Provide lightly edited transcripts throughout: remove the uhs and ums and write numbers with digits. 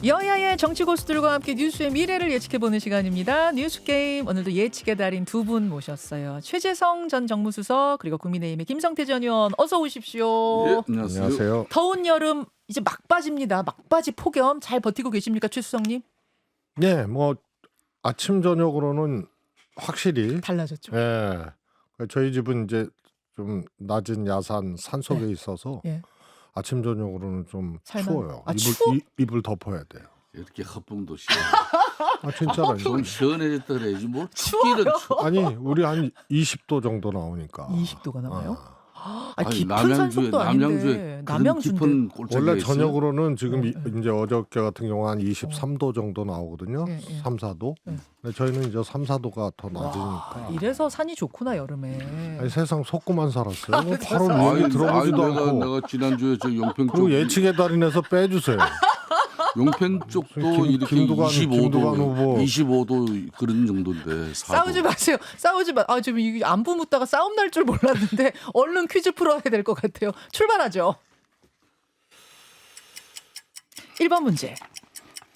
여야의 정치 고수들과 함께 뉴스의 미래를 예측해보는 시간입니다. 뉴스게임 오늘도 예측의 달인 두 분 모셨어요. 최재성 전 정무수석 그리고 국민의힘의 김성태 전 의원 어서 오십시오. 예, 안녕하세요. 더운 여름 이제 막바지입니다. 막바지 폭염 잘 버티고 계십니까 최 수석님? 네, 뭐 아침 저녁으로는 확실히 달라졌죠. 예. 저희 집은 이제 좀 낮은 야산 산속에 네. 있어서 예. 아침 저녁으로는 좀 살만- 추워요. 아, 추워? 이불 덮어야 돼요. 이렇게 헛봉도 시원. 아 진짜로. 좀 시원해졌다 그래야지 뭐 추워요. 춥기는 추워. 아니 우리 한 20도 정도 나오니까. 20도가 나와요? 아, 아, 깊은 산속도 아닌데 그런 남양주인데. 깊은 골짜기가 원래 있어요? 저녁으로는 지금 네, 이제 어저께 같은 경우 한 23도 정도 나오거든요. 예, 예. 3, 4도. 예. 근데 저희는 이제 3, 4도가 더 와, 낮으니까. 이래서 산이 좋구나 여름에. 아니, 세상 속고만 살았어요. 뭐 세상. 8월 아니, 6일 들어보지도 아니, 않고. 내가 지난주에 저 용평 쪽 그리고 예측의 달인에서 빼주세요. 용평 쪽도 이렇게 김두관 25도 후보. 25도 그런 정도인데 4도. 싸우지 마세요. 싸우지 마. 아, 지금 이게 안부 묻다가 싸움 날 줄 몰랐는데 얼른 퀴즈 풀어야 될 것 같아요. 출발하죠. 1번 문제.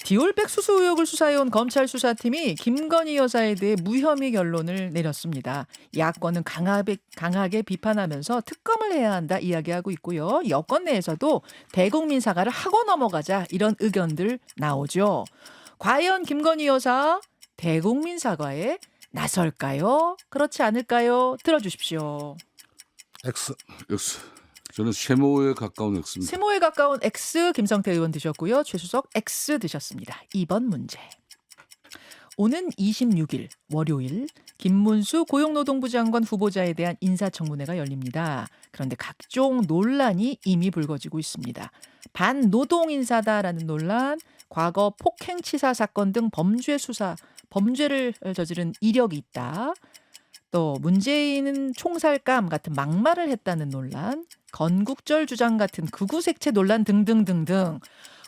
디올백 수수 의혹을 수사해온 검찰 수사팀이 김건희 여사에 대해 무혐의 결론을 내렸습니다. 야권은 강하게 비판하면서 특검을 해야 한다 이야기하고 있고요. 여권 내에서도 대국민 사과를 하고 넘어가자 이런 의견들 나오죠. 과연 김건희 여사 대국민 사과에 나설까요? 그렇지 않을까요? 들어주십시오. X. X. 저는 세모에 가까운 X입니다. 세모에 가까운 X 김성태 의원 드셨고요. 최수석 X 드셨습니다. 2번 문제. 오는 26일 월요일 김문수 고용노동부 장관 후보자에 대한 인사청문회가 열립니다. 그런데 각종 논란이 이미 불거지고 있습니다. 반노동 인사다라는 논란, 과거 폭행치사 사건 등 범죄를 저지른 이력이 있다. 또 문재인은 총살감 같은 막말을 했다는 논란, 건국절 주장 같은 극우색채 논란 등등등등.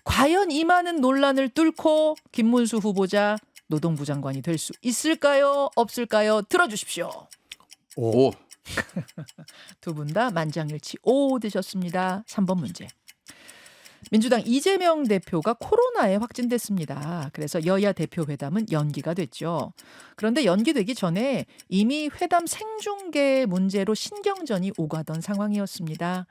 과연 이 많은 논란을 뚫고 김문수 후보자 노동부 장관이 될 수 있을까요? 없을까요? 들어주십시오. 오. 오. 두 분 다 만장일치 O 드셨습니다. 3번 문제. 민주당 이재명 대표가 코로나에 확진됐습니다. 그래서 여야 대표 회담은 연기가 됐죠. 그런데 연기되기 전에 이미 회담 생중계 문제로 신경전이 오가던 상황이었습니다.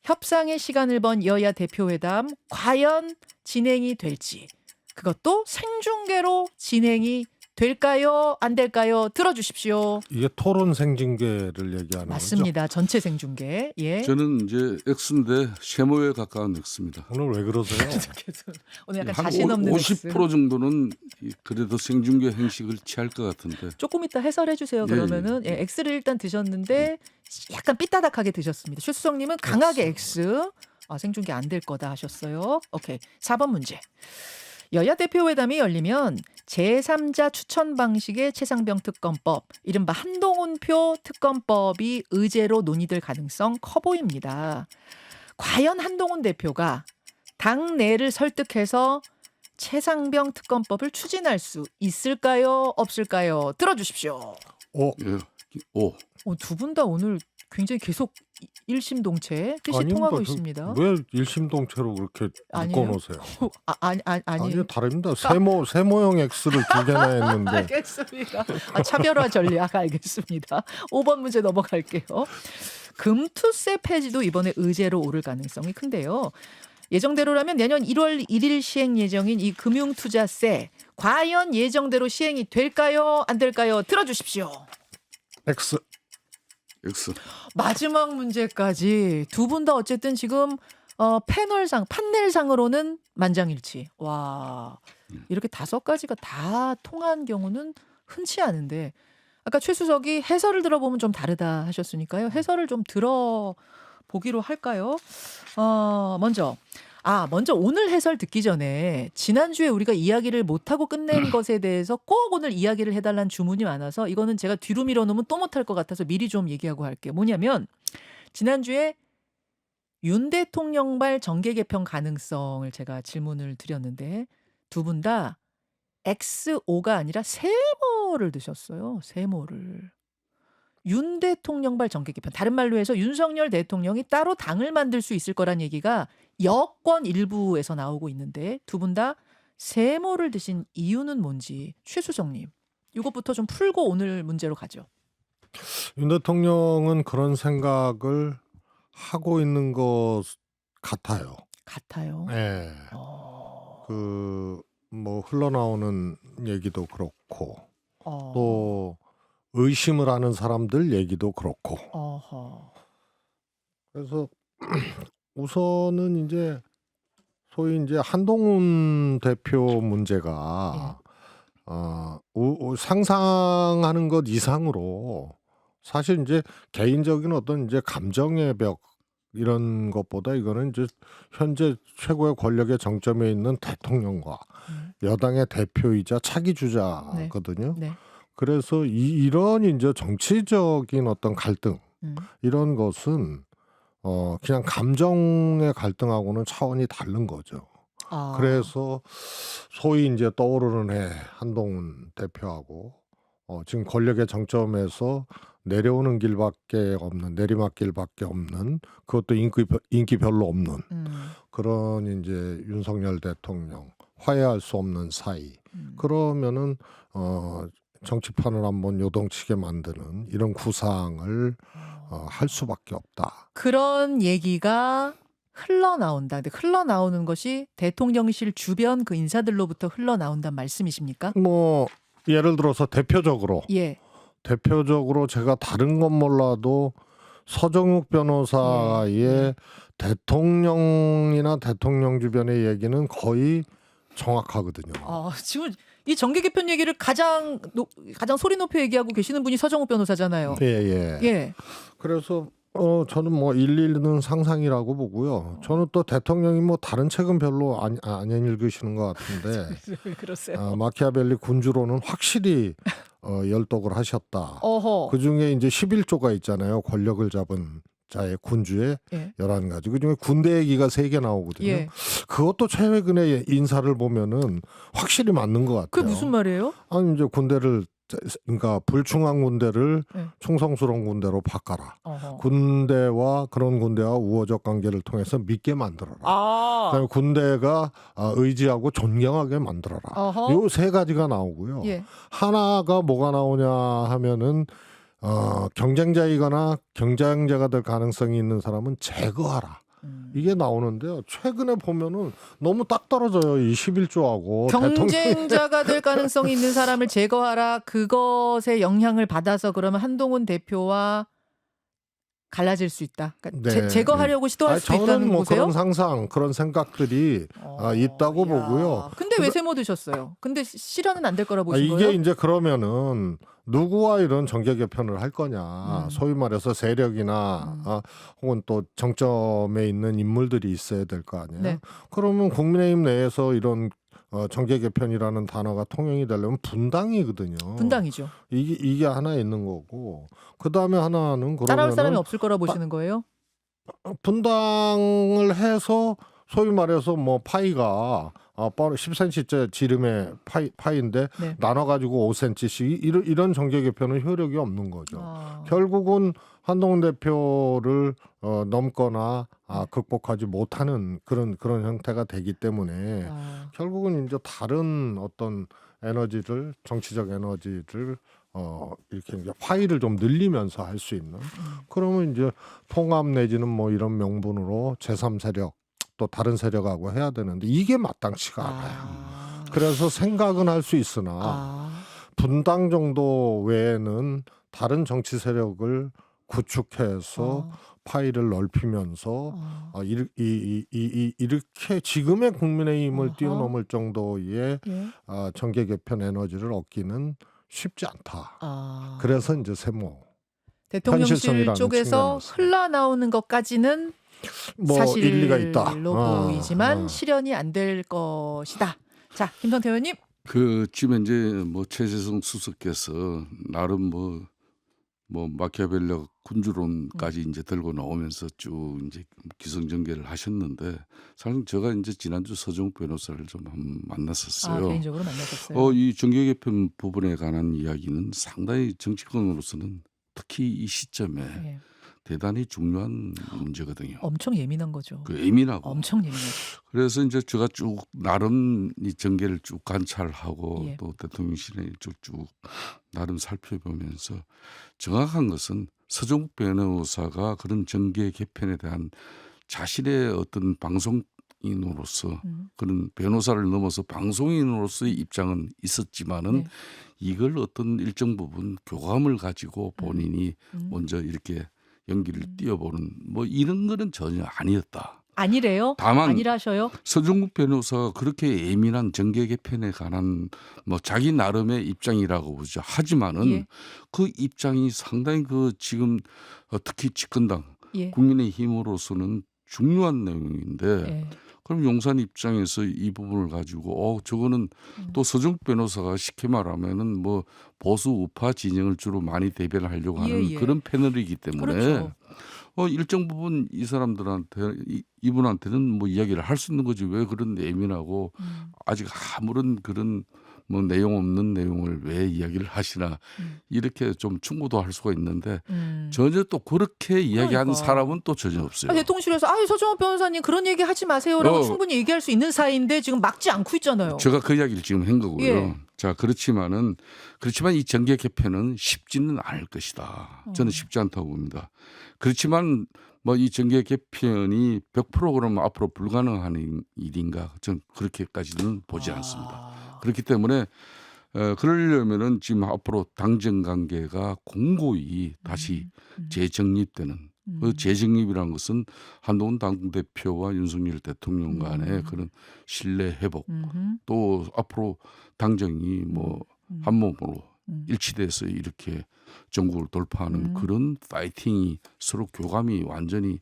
협상의 시간을 번 여야 대표 회담 과연 진행이 될지, 그것도 생중계로 진행이 될까요? 안 될까요? 들어주십시오. 이게 토론 생중계를 얘기하는 맞습니다. 전체 생중계. 예. 저는 이제 X인데 세모에 가까운 X입니다. 거죠? 오늘 왜 그러세요? 오늘 약간 한 자신 없는 50% 정도는 그래도 생중계 행식을 취할 것 같은데. 조금 이따 해설해 주세요. 예, 그러면은 예, X를 일단 드셨는데 약간 삐따닥하게 드셨습니다. 최 수석님은 강하게 X. 생중계 안 될 거다 하셨어요. 오케이. 4번 문제. 여야 대표 회담이 열리면 제3자 추천 방식의 최상병 특검법, 이른바 한동훈표 특검법이 의제로 논의될 가능성 커 보입니다. 과연 한동훈 대표가 당내를 설득해서 최상병 특검법을 추진할 수 있을까요? 없을까요? 들어주십시오. 오. 예. 오. 두 분 다 오늘 굉장히 계속 일심동체 뜻이 아닙니다. 통하고 저- 있습니다. 왜 일심동체로 그렇게 아니에요? 묶어놓으세요? 아니에요. 아니요, 다릅니다. 세모형 X를 두 개나 했는데 알겠습니다. 차별화 전략 알겠습니다. 5번 문제 넘어갈게요. 금투세 폐지도 이번에 의제로 오를 가능성이 큰데요. 예정대로라면 내년 1월 1일 시행 예정인 이 금융투자세 과연 예정대로 시행이 될까요? 안 될까요? 들어주십시오. X. X. 마지막 문제까지 두 분 다 어쨌든 지금 판넬상으로는 만장일치. 와, 이렇게 5가지가 다 통한 경우는 흔치 않은데 아까 최 수석이 해설을 들어보면 좀 다르다 하셨으니까요. 해설을 좀 들어보기로 할까요? 먼저 오늘 해설 듣기 전에 지난주에 우리가 이야기를 못하고 끝낸 것에 대해서 꼭 오늘 이야기를 해달라는 주문이 많아서 이거는 제가 뒤로 밀어놓으면 또 못할 것 같아서 미리 좀 얘기하고 할게요. 뭐냐면 지난주에 윤 대통령발 정계 개편 가능성을 제가 질문을 드렸는데 두 분 다 XO가 아니라 세모를 드셨어요. 세모를. 윤 대통령발 정계 개편. 다른 말로 해서 윤석열 대통령이 따로 당을 만들 수 있을 거란 얘기가 여권 일부에서 나오고 있는데 두 분 다 세모를 드신 이유는 뭔지 최수정님 이것부터 좀 풀고 오늘 문제로 가죠. 윤 대통령은 그런 생각을 하고 있는 것 같아요. 같아요. 예. 그 뭐 흘러나오는 얘기도 그렇고 또 의심을 하는 사람들 얘기도 그렇고. 어허. 그래서 우선은 이제 소위 이제 한동훈 대표 문제가 상상하는 것 이상으로 사실 이제 개인적인 어떤 이제 감정의 벽 이런 것보다 이거는 이제 현재 최고의 권력의 정점에 있는 대통령과 여당의 대표이자 차기 주자거든요. 네. 그래서 이런 이제 정치적인 어떤 갈등 이런 것은 그냥 감정의 갈등하고는 차원이 다른 거죠. 그래서 소위 이제 떠오르는 해 한동훈 대표하고 지금 권력의 정점에서 내려오는 길밖에 없는 내리막길밖에 없는 그것도 인기 별로 없는 그런 이제 윤석열 대통령 화해할 수 없는 사이 그러면은 정치판을 한번 요동치게 만드는 이런 구상을 할 수밖에 없다. 그런 얘기가 흘러나온다. 근데 흘러나오는 것이 대통령실 주변 그 인사들로부터 흘러나온다는 말씀이십니까? 뭐 예를 들어서 대표적으로 예. 제가 다른 건 몰라도 서정욱 변호사의 대통령이나 대통령 주변의 얘기는 거의 정확하거든요. 지금 이 정계 개편 얘기를 가장 소리 높여 얘기하고 계시는 분이 서정욱 변호사잖아요. 예. 그래서 저는 뭐 일리는 상상이라고 보고요. 저는 또 대통령이 뭐 다른 책은 별로 안 읽으시는 것 같은데 그러세요. 마키아벨리 군주론은 확실히 열독을 하셨다. 어허. 그중에 이제 11조가 있잖아요. 권력을 잡은 자의 군주의 11가지. 그중에 군대 얘기가 3개 나오거든요. 예. 그것도 최근의 인사를 보면은 확실히 맞는 것 같아요. 그게 무슨 말이에요? 아니 이제 그러니까 불충한 군대를 충성스러운 군대로 바꿔라. 군대와 그런 군대와 우호적 관계를 통해서 믿게 만들어라. 그다음에 군대가 의지하고 존경하게 만들어라. 요 3가지가 나오고요. 하나가 뭐가 나오냐 하면은 경쟁자이거나 경쟁자가 될 가능성이 있는 사람은 제거하라. 이게 나오는데요. 최근에 보면은 너무 딱 떨어져요. 이 11조하고. 경쟁자가 될 가능성이 있는 사람을 제거하라. 그것의 영향을 받아서 그러면 한동훈 대표와 갈라질 수 있다. 그러니까 제거하려고 시도할 수도 있다는 저는 뭐 거세요? 그런 상상, 그런 생각들이 있다고 보고요. 근데 왜 세모 드셨어요? 근데 실현은 안 될 거라 보신 거예요? 이게 이제 그러면은 누구와 이런 정계 개편을 할 거냐. 소위 말해서 세력이나 혹은 또 정점에 있는 인물들이 있어야 될 거 아니에요. 네. 그러면 국민의힘 내에서 이런 정계 개편이라는 단어가 통용이 되려면 분당이거든요. 분당이죠. 이게 하나 있는 거고 그다음에 하나는 따라올 사람이 그러면은 없을 거라 보시는 거예요? 분당을 해서 소위 말해서 뭐 파이가 10cm째 지름의 파이인데 나눠가지고 5cm씩 이런 정계 개편은 효력이 없는 거죠. 결국은 한동훈 대표를 넘거나 극복하지 못하는 그런 형태가 되기 때문에 결국은 이제 다른 어떤 에너지를 정치적 에너지를 이렇게 이제 파이를 좀 늘리면서 할 수 있는 그러면 이제 통합 내지는 뭐 이런 명분으로 제3세력 또 다른 세력하고 해야 되는데 이게 마땅치가 않아요. 그래서 생각은 할 수 있으나 분당 정도 외에는 다른 정치 세력을 구축해서 파이를 넓히면서 이렇게 지금의 국민의힘을 뛰어넘을 정도의 정계 개편 에너지를 얻기는 쉽지 않다. 그래서 이제 세모 대통령실 쪽에서 흘러나오는 것까지는 뭐 사실로 일리가 있다. 보이지만 실현이 안 될 것이다. 자, 김성태 의원님. 지금 이제 뭐 최재성 수석께서 나름 뭐 마키아벨리 군주론까지 이제 들고 나오면서 쭉 이제 기승전결을 하셨는데 사실 제가 이제 지난주 서정욱 변호사를 좀 만났었어요. 개인적으로 만나셨어요. 이 정계 개편 부분에 관한 이야기는 상당히 정치권으로서는 특히 이 시점에 예. 대단히 중요한 문제거든요. 엄청 예민한 거죠. 그 예민하고. 엄청 예민하죠. 그래서 이제 제가 쭉 나름 이 전개를 쭉 관찰하고 예. 또 대통령실에 쭉 나름 살펴보면서 정확한 것은 서정국 변호사가 그런 정계 개편에 대한 자신의 어떤 방송인으로서 그런 변호사를 넘어서 방송인으로서의 입장은 있었지만은 네. 이걸 어떤 일정 부분 교감을 가지고 본인이 먼저 이렇게 연기를 띄워보는 뭐 이런 거는 전혀 아니었다. 아니래요? 다만 아니라셔요? 서정국 변호사가 그렇게 예민한 정계 개편에 관한 뭐 자기 나름의 입장이라고 보죠. 하지만은 예. 그 입장이 상당히 그 지금 특히 집권당 예. 국민의힘으로서는 중요한 내용인데 예. 그럼 용산 입장에서 이 부분을 가지고 저거는 또 서정국 변호사가 쉽게 말하면은 뭐 보수 우파 진영을 주로 많이 대변을 하려고 하는 예. 그런 패널이기 때문에 그렇죠. 일정 부분 이 사람들한테 이분한테는 뭐 이야기를 할 수 있는 거지 왜 그런 예민하고 아직 아무런 그런 뭐 내용 없는 내용을 왜 이야기를 하시나 이렇게 좀 충고도 할 수가 있는데 전혀 또 그렇게 이야기하는 그러니까. 사람은 또 전혀 없어요. 대통령실에서 서정훈 변호사님 그런 얘기 하지 마세요라고 충분히 얘기할 수 있는 사이인데 지금 막지 않고 있잖아요. 제가 그 이야기를 지금 한 거고요. 예. 자 그렇지만 이 정계 개편은 쉽지는 않을 것이다. 저는 쉽지 않다고 봅니다. 그렇지만 뭐 이 정계 개편이 100% 그러면 앞으로 불가능한 일인가? 저는 그렇게까지는 보지 않습니다. 그렇기 때문에 그러려면은 지금 앞으로 당정 관계가 공고히 다시 재정립되는 그 재정립이라는 것은 한동훈 당대표와 윤석열 대통령 간의 그런 신뢰 회복 또 앞으로 당정이 뭐 한 몸으로 일치돼서 이렇게 전국을 돌파하는 그런 파이팅이 서로 교감이 완전히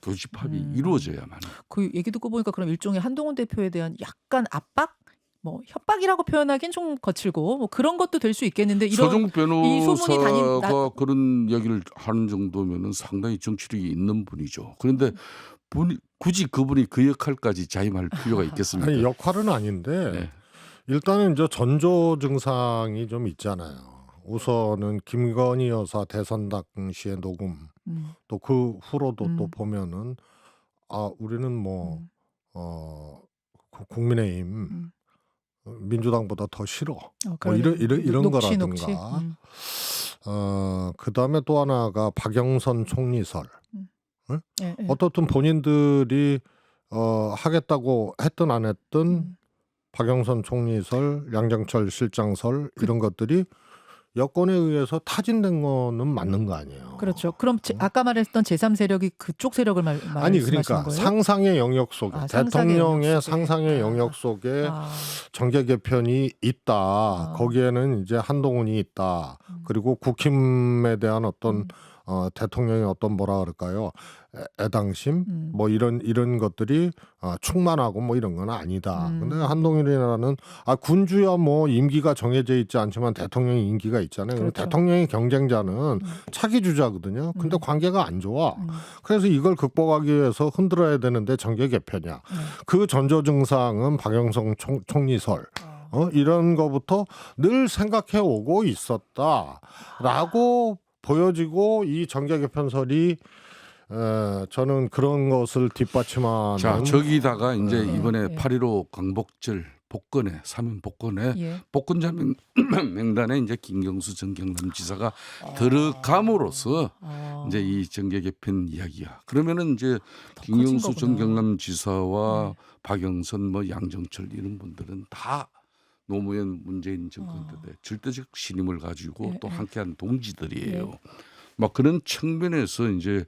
교집합이 이루어져야만. 그 얘기 듣고 보니까 그럼 일종의 한동훈 대표에 대한 약간 압박? 뭐 협박이라고 표현하기는 좀 거칠고 뭐 그런 것도 될 수 있겠는데 이런 서정국 이 소문이 변호사가 그런 얘기를 하는 정도면은 상당히 정치력이 있는 분이죠. 그런데 굳이 그분이 그 역할까지 자임할 필요가 있겠습니까? 아니, 역할은 아닌데 네. 일단은 이제 전조 증상이 좀 있잖아요. 우선은 김건희 여사 대선 당시의 녹음 또 그 후로도 또 보면은 우리는 뭐 국민의힘 민주당보다 더 싫어. 뭐 이런 녹취. 거라든가. 그다음에 또 하나가 박영선 총리설. 예. 어떻든 본인들이 하겠다고 했든 안 했든 박영선 총리설, 양정철 실장설 이런 것들이 여권에 의해서 타진된 거는 맞는 거 아니에요. 그렇죠. 그럼 아까 말했던 제3세력이 그쪽 세력을 말씀하시는 아니 그러니까 거예요? 상상의 영역 속에 대통령의 상상의 영역 속에 정계 개편이 있다. 거기에는 이제 한동훈이 있다. 그리고 국힘에 대한 어떤 대통령의 어떤 뭐라 그럴까요? 애당심 뭐 이런 것들이 충만하고 뭐 이런 건 아니다. 근데 한동훈이라는 군주야 뭐 임기가 정해져 있지 않지만 대통령의 임기가 있잖아요. 그렇죠. 대통령의 경쟁자는 차기 주자거든요. 근데 관계가 안 좋아. 그래서 이걸 극복하기 위해서 흔들어야 되는데 정계 개편이야. 그 전조 증상은 박영선 총리설 이런 거부터 늘 생각해 오고 있었다라고 보여지고 이 정계 개편설이 저는 그런 것을 뒷받침하는. 자 저기다가 이제 이번에 8.15 광복절 복권에 사면 복권에 복권자 명단에 이제 김경수 전 경남지사가 들어감으로써 이제 이 정계 개편 이야기야. 그러면은 이제 김경수 전 경남지사와 박영선 뭐 양정철 이런 분들은 다 노무현 문재인 정권 때 절대적 신임을 가지고 또 함께한 동지들이에요. 막 그런 측면에서 이제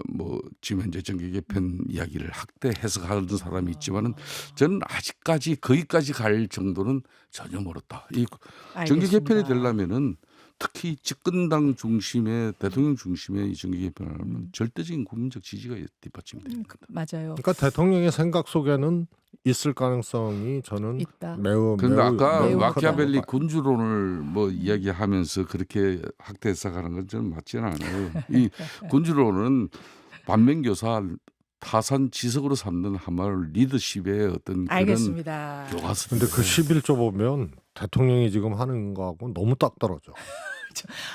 뭐 지금 현재 정계 개편 이야기를 학대 해석하는 사람이 있지만은 저는 아직까지 거기까지 갈 정도는 전혀 멀었다. 이 정계 개편이 되려면은 특히 집권당 중심의 대통령 중심의 이 정계 개편을 하면 절대적인 국민적 지지가 뒷받침이 됩니다. 맞아요. 그러니까 대통령의 생각 속에는 있을 가능성이 저는 있다. 매우. 그런데 아까 매우 마키아벨리 군주론을 뭐 이야기하면서 그렇게 학대 해석하는 건 저는 맞지는 않아요. 이 군주론은 반면교사 타산 지석으로 삼는 한마을 리더십의 어떤 알겠습니다. 그런 교과서. 근데 그 11조 보면 대통령이 지금 하는 거하고 너무 딱 떨어져.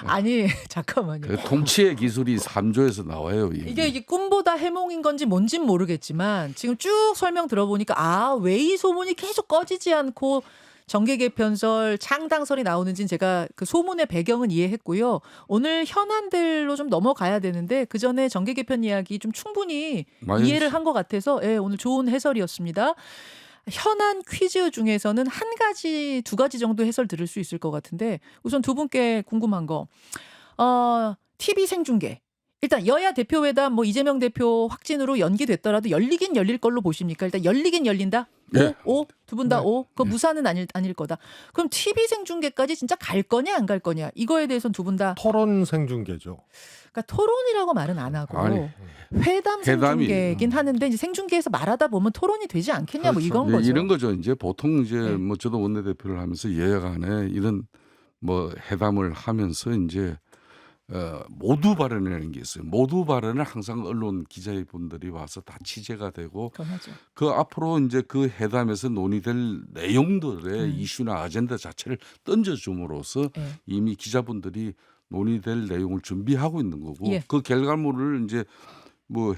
아니 잠깐만요. 그 통치의 기술이 3조에서 나와요. 이게 꿈보다 해몽인 건지 뭔진 모르겠지만 지금 쭉 설명 들어보니까 왜 이 소문이 계속 꺼지지 않고 정계 개편설, 창당설이 나오는지는 제가 그 소문의 배경은 이해했고요. 오늘 현안들로 좀 넘어가야 되는데 그 전에 정계 개편 이야기 좀 충분히 이해를 한 것 같아서 오늘 좋은 해설이었습니다. 현안 퀴즈 중에서는 한 가지, 두 가지 정도 해설 들을 수 있을 것 같은데 우선 두 분께 궁금한 거. TV 생중계. 일단 여야 대표회담 이재명 대표 확진으로 연기됐더라도 열리긴 열릴 걸로 보십니까? 일단 열리긴 열린다? 네. 두 분 다 오? 그 무산은 아닐 거다. 그럼 TV 생중계까지 진짜 갈 거냐 안 갈 거냐? 이거에 대해서는 두 분 다 토론 생중계죠. 그러니까 토론이라고 말은 안 하고 아니, 회담 생중계긴 하는데 이제 생중계에서 말하다 보면 토론이 되지 않겠냐 그렇죠. 이건 거죠. 이런 거죠. 이제 보통 이제 저도 원내대표를 하면서 여야 간에 이런 회담을 하면서 이제 모두 발언이라는 게 있어요. 모두 발언을 항상 언론 기자분들이 와서 다 취재가 되고 그 앞으로 이제 그 회담에서 논의될 내용들의 이슈나 아젠다 자체를 던져줌으로써 이미 기자분들이 논의될 내용을 준비하고 있는 거고 그 결과물을 이제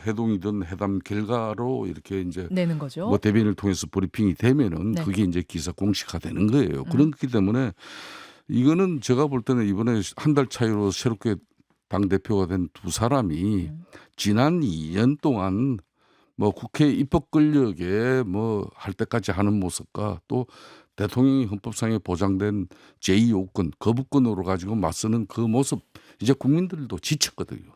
해동이든 회담 결과로 이렇게 이제 내는 거죠. 대변인을 통해서 브리핑이 되면은 그게 이제 기사 공식화되는 거예요. 그렇기 때문에 이거는 제가 볼 때는 이번에 한 달 차이로 새롭게 당 대표가 된 두 사람이 지난 2년 동안 국회 입법 권력에 할 때까지 하는 모습과 또 대통령이 헌법상에 보장된 제2요건 거부권으로 가지고 맞서는 그 모습 이제 국민들도 지쳤거든요.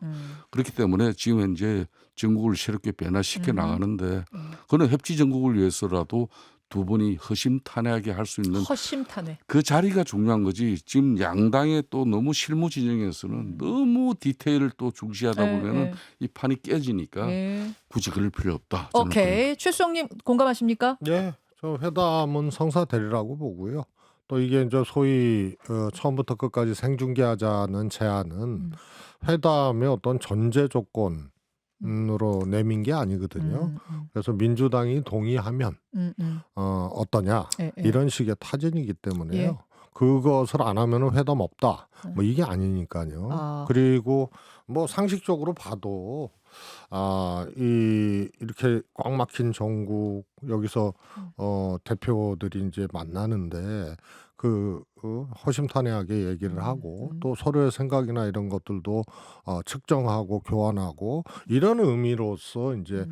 그렇기 때문에 지금 현재 전국을 새롭게 변화시켜 나가는데 그는 협치 전국을 위해서라도 두 분이 허심탄회하게 할 수 있는 허심탄회. 그 자리가 중요한 거지. 지금 양당의 또 너무 실무 진영에서는 너무 디테일을 또 중시하다 보면은 이 판이 깨지니까 굳이 그럴 필요 없다. 오케이. 최수영님 공감하십니까? 네, 저 회담은 성사되리라고 보고요. 또 이게 이제 소위 처음부터 끝까지 생중계하자는 제안은 회담의 어떤 전제 조건 으로 내민 게 아니거든요. 그래서 민주당이 동의하면 어떠냐 이런 식의 타진이기 때문에요. 그것을 안 하면 회담 없다. 이게 아니니까요. 그리고 상식적으로 봐도 이렇게 꽉 막힌 전국 여기서 대표들이 이제 만나는데 허심탄회하게 얘기를 하고 또 서로의 생각이나 이런 것들도 측정하고 교환하고 이런 의미로서 이제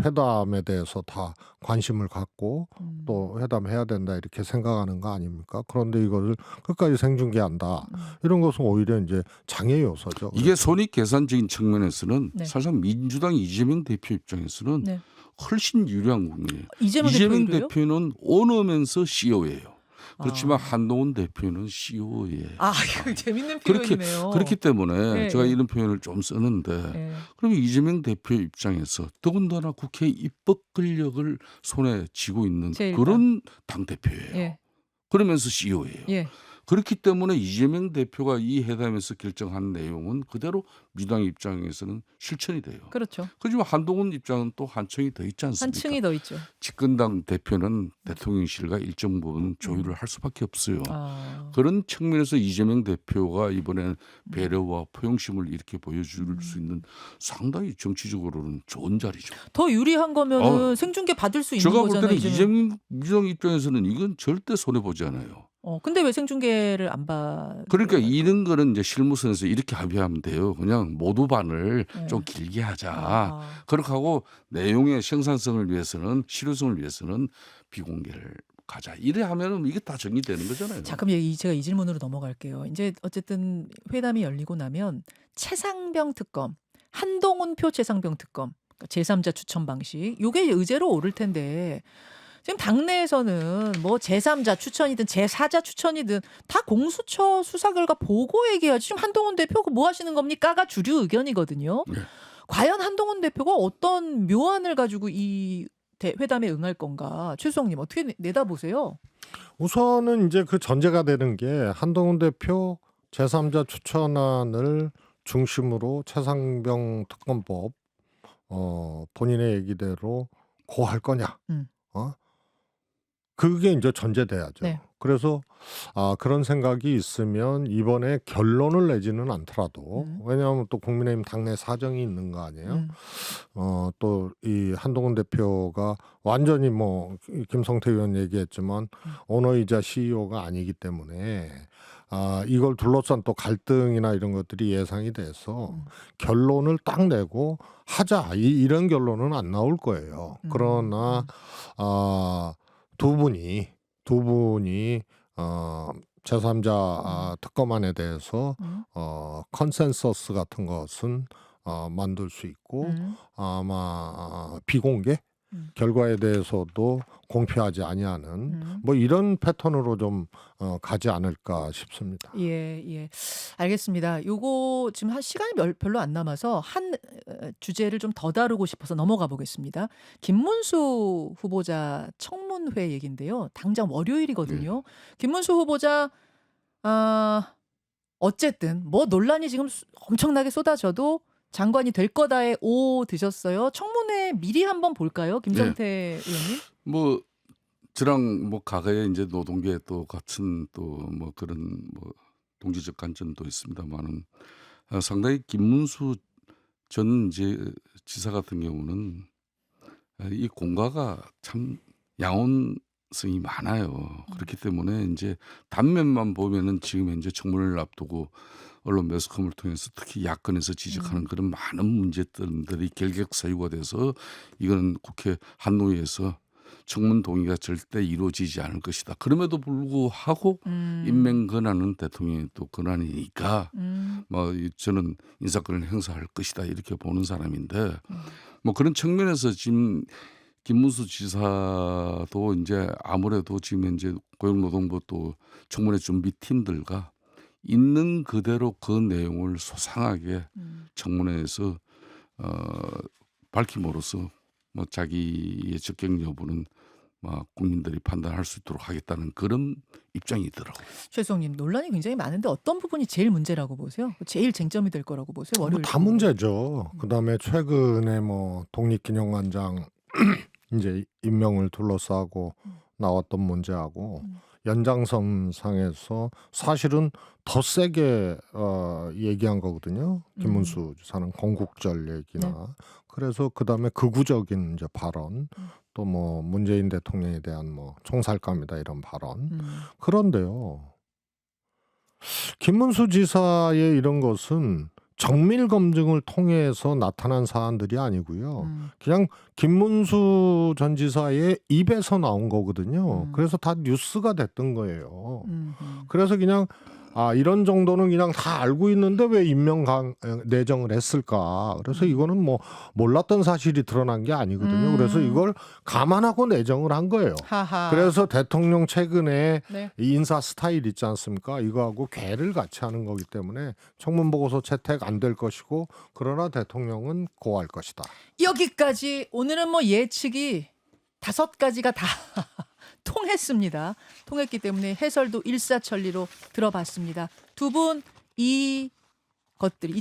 회담에 대해서 다 관심을 갖고 또 회담해야 된다 이렇게 생각하는 거 아닙니까? 그런데 이것을 끝까지 생중계한다. 이런 것은 오히려 이제 장애 요소죠. 이게 손익 계산적인 측면에서는 사실상 민주당 이재명 대표 입장에서는 훨씬 유리한 국면이에요. 이재명 대표는 오너면서 CEO예요. 그렇지만 한동훈 대표는 CEO예요. 이거 재밌는 표현이네요. 그렇기 때문에 제가 이런 표현을 좀 쓰는데 그러면 이재명 대표 입장에서 더군다나 국회 입법 권력을 손에 쥐고 있는 그런 당대표예요. 그러면서 CEO예요. 그렇기 때문에 이재명 대표가 이 회담에서 결정한 내용은 그대로 민주당 입장에서는 실천이 돼요. 그렇죠. 그렇지만 한동훈 입장은 또 한층이 더 있지 않습니까? 한층이 더 있죠. 집권당 대표는 대통령실과 일정 부분 조율을 할 수밖에 없어요. 그런 측면에서 이재명 대표가 이번에 배려와 포용심을 이렇게 보여줄 수 있는 상당히 정치적으로는 좋은 자리죠. 더 유리한 거면은 생중계 받을 수 있는 제가 거잖아요. 볼 때는 이재명 민주당 입장에서는 이건 절대 손해 보지 않아요. 근데 왜 생중계를 안 그러니까 이런 거는 이제 실무선에서 이렇게 합의하면 돼요. 그냥 모두 반을 좀 길게 하자. 그렇게 하고 내용의 생산성을 위해서는 실효성을 위해서는 비공개를 가자. 이래 하면은 이게 다 정리되는 거잖아요. 자, 그럼 제가 이 질문으로 넘어갈게요. 이제 어쨌든 회담이 열리고 나면 최상병 특검, 한동훈 표 최상병 특검, 그러니까 제3자 추천 방식, 요게 의제로 오를 텐데 지금 당내에서는 제3자 추천이든 제4자 추천이든 다 공수처 수사 결과 보고 얘기하지. 지금 한동훈 대표 뭐 하시는 겁니까가 주류 의견이거든요. 과연 한동훈 대표가 어떤 묘안을 가지고 이 회담에 응할 건가? 최수영님 어떻게 내다보세요? 우선은 이제 그 전제가 되는 게 한동훈 대표 제3자 추천안을 중심으로 최상병 특검법 본인의 얘기대로 고할 거냐? 그게 이제 전제돼야죠. 네. 그래서 그런 생각이 있으면 이번에 결론을 내지는 않더라도 왜냐하면 또 국민의힘 당내 사정이 있는 거 아니에요. 또 이 한동훈 대표가 완전히 뭐 김성태 의원 얘기했지만 오너이자 CEO가 아니기 때문에 이걸 둘러싼 또 갈등이나 이런 것들이 예상이 돼서 결론을 딱 내고 하자 이런 결론은 안 나올 거예요. 그러나 두 분이 제3자 특검안에 대해서 컨센서스 같은 것은 만들 수 있고 아마 비공개 결과에 대해서도 공표하지 아니하는 뭐 이런 패턴으로 좀 가지 않을까 싶습니다. 예. 알겠습니다. 요거 지금 한 시간이 별로 안 남아서 한 주제를 좀 더 다루고 싶어서 넘어가 보겠습니다. 김문수 후보자 청문회 얘긴데요. 당장 월요일이거든요. 김문수 후보자 어쨌든 뭐 논란이 지금 엄청나게 쏟아져도 장관이 될 거다에 오 드셨어요. 청문회 미리 한번 볼까요, 김성태 의원님? 뭐 저랑 뭐 과거에 이제 노동계 또 같은 또 뭐 그런 뭐 동지적 관점도 있습니다만은 상당히 김문수 전 이제 지사 같은 경우는 이 공과가 참 양원성이 많아요. 그렇기 때문에 이제 단면만 보면은 지금 현재 청문회를 앞두고 언론 매스컴을 통해서 특히 야권에서 지적하는 그런 많은 문제들이 결격사유가 돼서 이건 국회 한노위에서 청문 동의가 절대 이루어지지 않을 것이다. 그럼에도 불구하고 임명 권한은 대통령의 또 권한이니까 뭐 저는 인사권을 행사할 것이다 이렇게 보는 사람인데 뭐 그런 측면에서 지금 김문수 지사도 이제 아무래도 지금 현재 고용노동부 또 청문회 준비팀들과 있는 그대로 그 내용을 소상하게 청문회에서 밝힘으로써 뭐 자기의 적격 여부는 국민들이 판단할 수 있도록 하겠다는 그런 입장이더라고요. 최수홍님 논란이 굉장히 많은데 어떤 부분이 제일 문제라고 보세요? 제일 쟁점이 될 거라고 보세요? 월요일 다 문제죠. 그다음에 최근에 뭐 독립기념관장 이제 임명을 둘러싸고 나왔던 문제하고 연장선상에서 사실은 더 세게 얘기한 거거든요. 김문수 지사는 건국절 얘기나 네. 그래서 그다음에 극우적인 이제 발언 또 뭐 문재인 대통령에 대한 뭐 총살감이다 이런 발언 그런데요. 김문수 지사의 이런 것은 정밀 검증을 통해서 나타난 사안들이 아니고요. 그냥 김문수 전 지사의 입에서 나온 거거든요. 그래서 다 뉴스가 됐던 거예요. 그래서 그냥 이런 정도는 그냥 다 알고 있는데 왜 임명 내정을 했을까? 그래서 이거는 뭐 몰랐던 사실이 드러난 게 아니거든요. 그래서 이걸 감안하고 내정을 한 거예요. 하하. 그래서 대통령 최근에 네. 이 인사 스타일 있지 않습니까? 이거하고 괴를 같이 하는 거기 때문에 청문 보고서 채택 안 될 것이고 그러나 대통령은 고할 것이다. 여기까지 오늘은 뭐 예측이 5가지가 다 통했습니다. 통했기 때문에 해설도 일사천리로 들어봤습니다. 두 분 이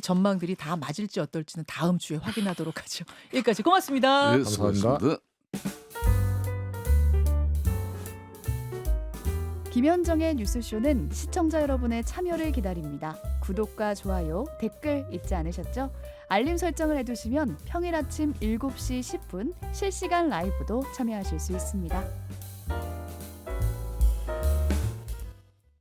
전망들이 다 맞을지 어떨지는 다음 주에 확인하도록 하죠. 여기까지 고맙습니다. 네, 감사합니다. 수고하셨습니다. 김현정의 뉴스쇼는 시청자 여러분의 참여를 기다립니다. 구독과 좋아요, 댓글 잊지 않으셨죠? 알림 설정을 해두시면 평일 아침 7시 10분 실시간 라이브도 참여하실 수 있습니다.